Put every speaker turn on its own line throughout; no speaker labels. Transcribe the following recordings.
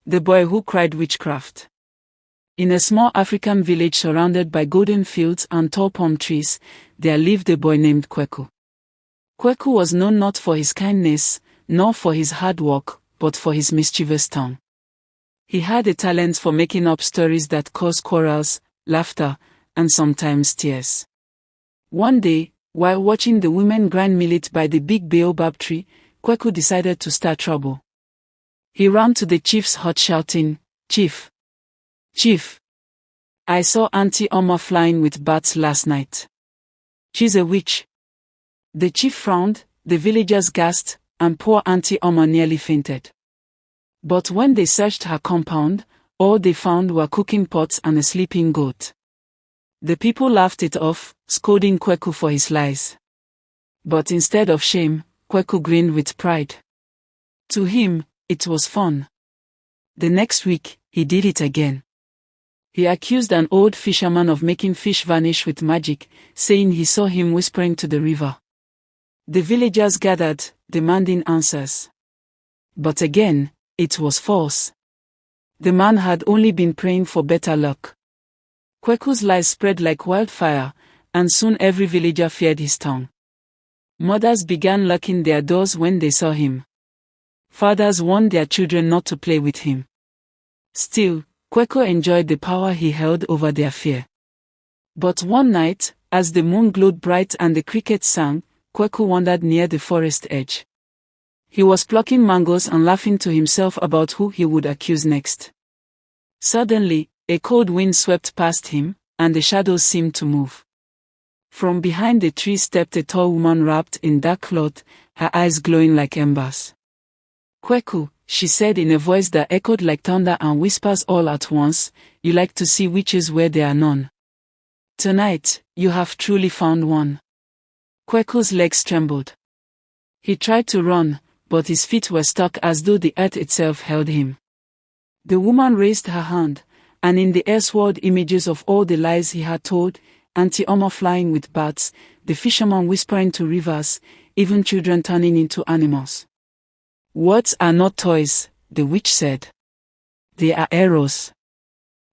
The Boy Who Cried. Witchcraft. In a small African village surrounded by golden fields and tall palm trees, there lived a boy named Kweku. Kweku was known not for his kindness, nor for his hard work, but for his mischievous tongue. He had a talent for making up stories that caused quarrels, laughter, and sometimes tears. One day, while watching the women grind millet by the big baobab tree, Kweku decided to start trouble. He ran to the chief's hut shouting, "Chief! Chief! I saw Auntie Oma flying with bats last night. She's a witch." The chief frowned, the villagers gasped, and poor Auntie Oma nearly fainted. But when they searched her compound, all they found were cooking pots and a sleeping goat. The people laughed it off, scolding Kweku for his lies. But instead of shame, Kweku grinned with pride. To him, it was fun. The next week, he did it again. He accused an old fisherman of making fish vanish with magic, saying he saw him whispering to the river. The villagers gathered, demanding answers. But again, it was false. The man had only been praying for better luck. Kweku's lies spread like wildfire, and soon every villager feared his tongue. Mothers began locking their doors when they saw him. Fathers warned their children not to play with him. Still, Kweku enjoyed the power he held over their fear. But one night, as the moon glowed bright and the crickets sang, Kweku wandered near the forest edge. He was plucking mangoes and laughing to himself about who he would accuse next. Suddenly, a cold wind swept past him, and the shadows seemed to move. From behind the tree stepped a tall woman wrapped in dark cloth, her eyes glowing like embers. "Kweku," she said in a voice that echoed like thunder and whispers all at once, "you like to see witches where there are none. Tonight, you have truly found one." Kweku's legs trembled. He tried to run, but his feet were stuck as though the earth itself held him. The woman raised her hand, and in the air swirled images of all the lies he had told, Auntie Oma flying with bats, the fisherman whispering to rivers, even children turning into animals. "Words are not toys," the witch said. "They are arrows.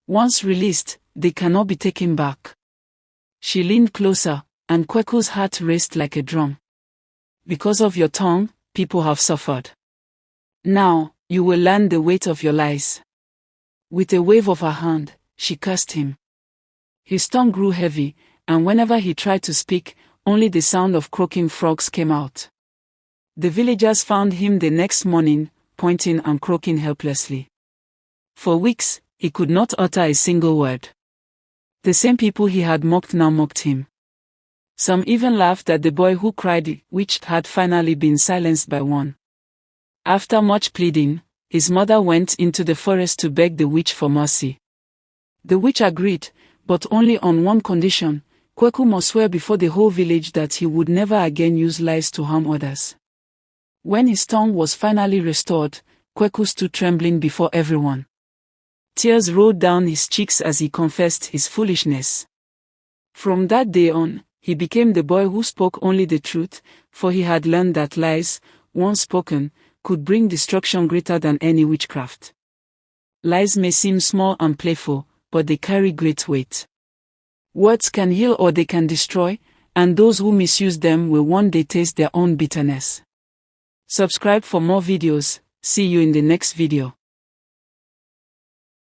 Once released, they cannot be taken back." She leaned closer, and Kweku's heart raced like a drum. "Because of your tongue, people have suffered. Now, you will learn the weight of your lies." With a wave of her hand, she cursed him. His tongue grew heavy, and whenever he tried to speak, only the sound of croaking frogs came out. The villagers found him the next morning, pointing and croaking helplessly. For weeks, he could not utter a single word. The same people he had mocked now mocked him. Some even laughed at the boy who cried, which had finally been silenced by one. After much pleading, his mother went into the forest to beg the witch for mercy. The witch agreed, but only on one condition: Kweku must swear before the whole village that he would never again use lies to harm others. When his tongue was finally restored, Kweku stood trembling before everyone. Tears rolled down his cheeks as he confessed his foolishness. From that day on, he became the boy who spoke only the truth, for he had learned that lies, once spoken, could bring destruction greater than any witchcraft. Lies may seem small and playful, but they carry great weight. Words can heal or they can destroy, and those who misuse them will one day taste their own bitterness. Subscribe for more videos. See you in the next video.